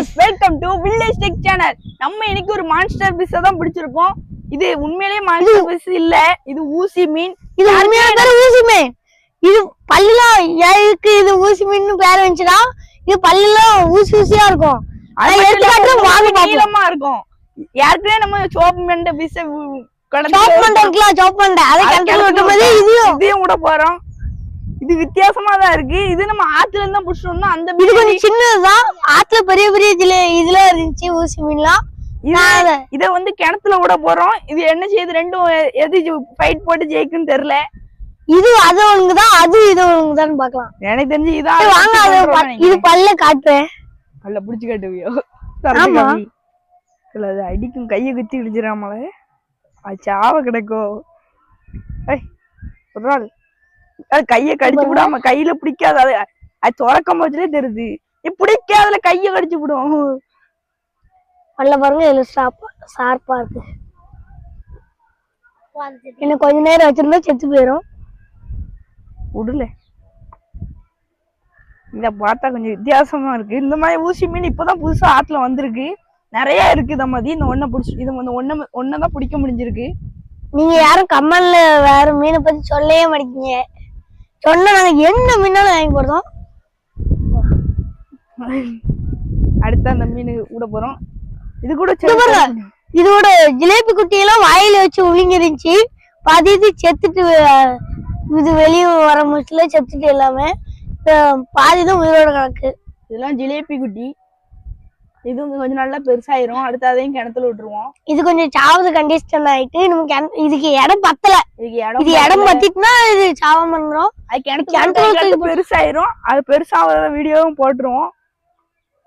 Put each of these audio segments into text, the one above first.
guys, welcome to Village Tech Channel. நம்ம இன்னைக்கு ஒரு மான்ஸ்டர் ஃபிஷ் தான் பிடிச்சிருக்கோம். இது உண்மையிலேயே மான்ஸ்டர் ஃபிஷ் இல்ல, இது ஊசி மீன். இது உண்மையான பேரு ஊசி மீன். இது பல்லுல ஏக்கு இது ஊசி மீன் பேர் வந்துச்சுடா. இது பல்லுல ஊசி ஊசியா இருக்கும். அது எடுத்துட்டு வாங்க நீளமா இருக்கும். யாருக்கே நம்ம சோப் மண்ட ஃபிஷ் சோப் மண்ட அதை கண்ட்ரோல் விட்டும்போது இதையும் கூட போறோம். இது வித்தியாசமா தான் இருக்கு. இது நம்ம ஆத்துல இருந்து தான் புடிச்சிட்டு வந்தோம். அந்த இது கொஞ்சம் சின்னதுதான். ஆத்துல பெரிய பெரிய இதுல இருந்துச்சு ஊசி மீன்லாம். இத வந்து கிணத்துல விட போறோம். இது என்ன செய்யுது, ரெண்டும் எது ஃபைட் போட்டு ஜெயிக்குன்னு தெரியல. இது அது ஒழுங்குதான், அது இது ஒழுங்குதான் பாக்கலாம். எனக்கு தெரிஞ்சு இதான். வாங்க இது பல்ல காட்டுறேன். பல்ல புடிச்சு காட்டுவியோ? அது அடிக்கும், கையை குத்தி இடிச்சிடாமல அது சாவ கிடைக்கும். ஒரு நாள் அது கைய கடிச்சு விடாம, கையில பிடிக்காது. அது துறக்கும் போதுலே தெரியுது. பிடிக்காதுல கைய கடிச்சு விடும். பல்ல பாருங்க, இதுல ஷார்ப்பா இருக்கு. இன்னும் கொஞ்ச நேரம் வச்சிருந்தா செத்து போயிடும். விடல. இத பார்த்தா கொஞ்சம் வித்தியாசமா இருக்கு. இந்த மாதிரி ஊசி மீன் இப்பதான் புதுசா ஆத்துல வந்திருக்கு. நிறைய இருக்கு. இந்த மாதிரி இந்த ஒன்ன பிடிச்சி இது ஒன்னதான் பிடிக்க முடிஞ்சிருக்கு. நீங்க யாரும் கம்மல்ல வேற மீனை பத்தி சொல்லவே மாட்டீங்க. சொன்னா நாங்க என்ன மீனாலும் வாங்கி போடுறோம். அடுத்து அந்த மீன் கூட போறோம். இது கூட இதோட ஜிலேபி குட்டியெல்லாம் வாயில வச்சு உழுங்கிருந்துச்சு. பாதி இது செத்துட்டு, இது வெளியே வர முடியல, செத்துட்டு எல்லாமே. பாதிதான் உயிரோட கணக்கு. இதெல்லாம் ஜிலேபி குட்டி. இது கொஞ்சம் நல்லா பெருசாயிரும். அடுத்து அதையும் கிணத்துல விட்டுருவோம். இது கொஞ்சம் சாவது கண்டிஷன் ஆயிட்டு நமக்கு இதுக்கு இடம் பத்தல. இது இடம் பத்திட்டுனா இது சாவம் பண்றோம். அது கிணத்துல பெருசாயிரும். அது பெருசாவத வீடியோவும் போட்டுருவோம்.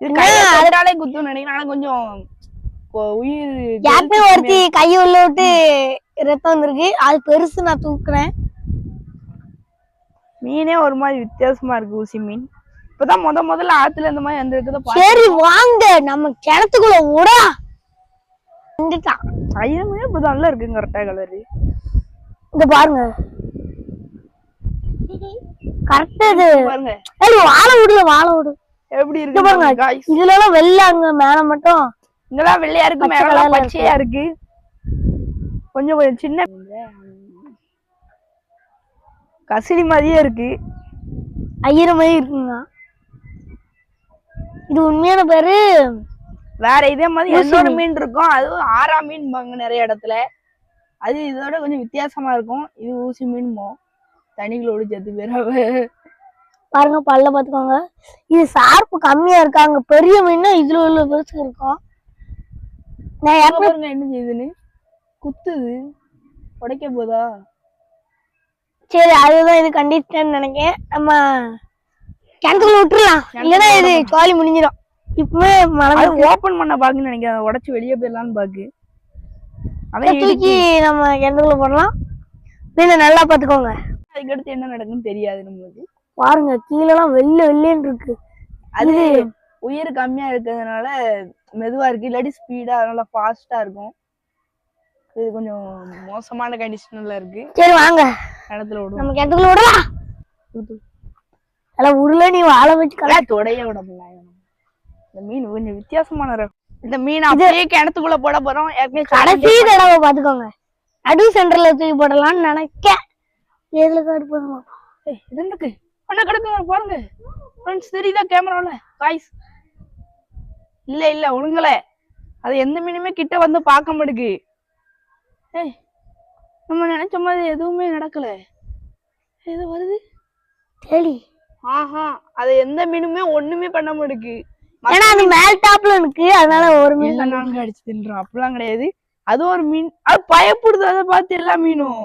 இது கையாலே குத்துன்னு நினைக்கிறேன். கொஞ்சம் உயிர் யாருமே ஒருத்தி கையை உள்ள விட்டு ரத்தம் வந்துருக்கு. அது பெருசு. நான் தூக்குறேன். மீனே ஒரு மாதிரி வித்தியாசமா இருக்கு. ஊசி மீன் இப்பதான் முதல்ல ஆத்துல இந்த மாதிரி வந்திருக்குது. சரி வாங்க நம்ம கிணத்துக்குள்ள விடா. ஐயமே இப்பதான் நல்லா இருக்குங்க. கரெக்டா கலரு இங்க பாருங்க. கரெக்டா இது பாருங்க. வாழை விடு எப்படி இருக்கு பாருங்க. இதுல எல்லாம் வெள்ளாங்க, மேல மட்டும் இங்கெல்லாம் வெள்ளையா இருக்கு, மேல பச்சையா இருக்கு. கொஞ்சம் சின்ன கசிலி மாதிரியே இருக்கு. ஐயர மாதிரி இருக்குங்க. இது உண்மையான பேரு வேற. இதே மாதிரி இன்னொரு மீன் இருக்கும். அதுவும் ஆறா மீன் நிறைய இடத்துல. அது இதோட கொஞ்சம் வித்தியாசமா இருக்கும். இது ஊசி மீன் தனிகளோடு செத்து பேர பாருங்க. பல்ல பாத்துக்கோங்க. இது ஷார்ப்பு கம்மியா இருக்காங்க. பெரிய மீன் இதுல உள்ள பெருசு இருக்கும். நான் பாருங்க என்ன செய்யுதுன்னு குத்துது. உடைக்க போதா? சரி அதுதான் இது கண்டிஷன் நினைக்கிறேன். நம்ம கிணத்துக்குள்ள விட்டுறலாம். இல்லன்னா இது சோழி முடிஞ்சிடும். இப்பவே ஓபன் பண்ண பாக்குன்னு நினைக்கிறேன். உடைச்சு வெளியே போயிடலான்னு பாக்கு. அதை தூக்கி நம்ம கிணத்துக்குள்ள போடலாம். மீனை நல்லா பாத்துக்கோங்க. அதுக்கடுத்து என்ன நடக்குன்னு தெரியாது நம்மளுக்கு. பாருங்க கீழெல்லாம் வெள்ளேன்னு இருக்கு. அது உயிர் கம்மியா இருக்கிறதுனால மெதுவா இருக்கு. இல்லாட்டி ஸ்பீடா, அதனால ஃபாஸ்டா இருக்கும். இது கொஞ்சம் மோசமான கண்டிஷன்ல இருக்கு. சரி வாங்க கிணத்துல விடுவோம். நம்ம கிணத்துக்குள்ள விடலாம். உருளை நீ வாழை வச்சு தொடைய விட முடியல. இந்த மீன் கொஞ்சம் வித்தியாசமான ரகம். இந்த மீன் அப்படியே கிணத்துக்குள்ள போட போறோம். கடைசி தடவை பாத்துக்கோங்க. நடு சென்டர்ல தூக்கி போடலாம்னு நினைக்க. எதுல காடு போதுமா? இது இருக்கு அண்ணா கிடக்குங்க பாருங்க. ஃப்ரெண்ட்ஸ் தெரியுதா கேமரால? காய்ஸ் இல்ல ஒழுங்கல. அது எந்த மீனுமே கிட்ட வந்து பார்க்க மாட்டேங்குது. நம்ம நினைச்ச மாதிரி எதுவுமே நடக்கல. ஏதோ வருது சரி. அது எந்த மீனுமே ஒண்ணுமே பண்ண மாட்டேங்குது. ஏன்னா அது மேல் டாப்ல இருக்கு, அதனால ஒரு மீன் நாங்க அடிச்சு தின்றோம். அப்படிலாம் கிடையாது. அது ஒரு மீன். அது பயப்படுது. அதை பார்த்து எல்லா மீனும்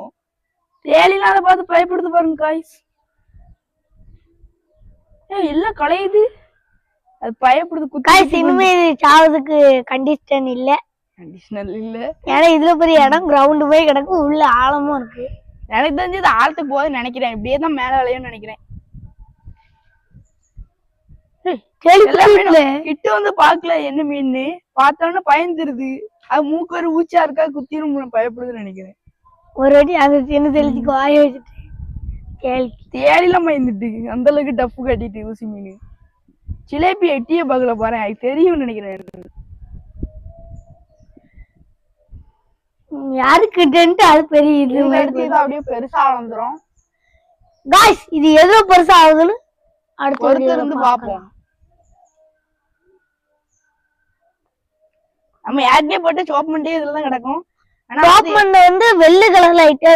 தேலிலாம் அதை பார்த்து பயப்படுது பாருங்க காய்ஸ். எல்லாம் கலையுது. அது பயப்படுது. காய்ஸ் இனிமே இது சாவதுக்கு கண்டிஷன் இல்ல. ஏன்னா இதுல பெரிய இடம் கிரவுண்ட் போய் கிடக்கு. உள்ள ஆழமும் இருக்கு. எனக்கு தெரிஞ்சு இது ஆழத்துக்கு போகுதுன்னு நினைக்கிறேன். இப்படியே தான் மேல விளையும்னு நினைக்கிறேன். கிட்ட வந்து பாக்கல என்ன மீன் பார்த்தோன்னு பயந்துருது. அது மூக்கு ஒரு ஊச்சா இருக்கா, குத்திரும் பயப்படுதுன்னு நினைக்கிறேன். ஒரு வாட்டி அது என்ன தெளிச்சுக்கு வாய வச்சுட்டு தேலிலாம் பயந்துட்டு அந்த அளவுக்கு டப்பு கட்டிட்டு ஊசி மீன். ஜிலேபி எட்டியே பார்க்கல பாரு, எனக்கு தெரியும்னு நினைக்கிறேன். யாருக்கிட்டன்ட்டு அது பெரிய இது எடுத்து அப்படியே பெருசா வந்துரும். காய்ஸ் இது எவ்வளவு பெருசா ஆகுதுன்னு அடுத்த பொறுத்து இருந்து பாப்போம். நம்ம யாருக்கே போட்டு சாப் பண்ணிட்டே இதுலதான் கிடக்கும். ஆனா சாப் பண்ண வந்து வெள்ளை கலர்ல ஆயிட்டா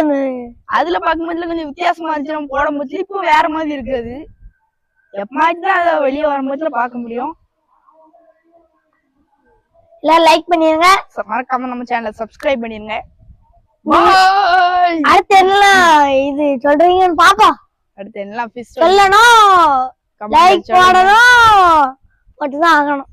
அதுல பாக்கும்போதுல கொஞ்சம் வித்தியாசமா இருந்துச்சு. நம்ம போடும் போது இப்போ வேற மாதிரி இருக்காது. எப்பமாச்சும் தான் அதை வெளியே வரும்போதுல பார்க்க முடியும். எல்லாம் லைக் பண்ணிருங்க, மறக்காம நம்ம சேனலை சப்ஸ்கிரைப் பண்ணிருங்க. அடுத்து என்ன இது சொல்றீங்கன்னு பாப்போம். அடுத்து என்ன சொல்லணும், லைக் போடணும், மட்டும்தான் ஆகணும்.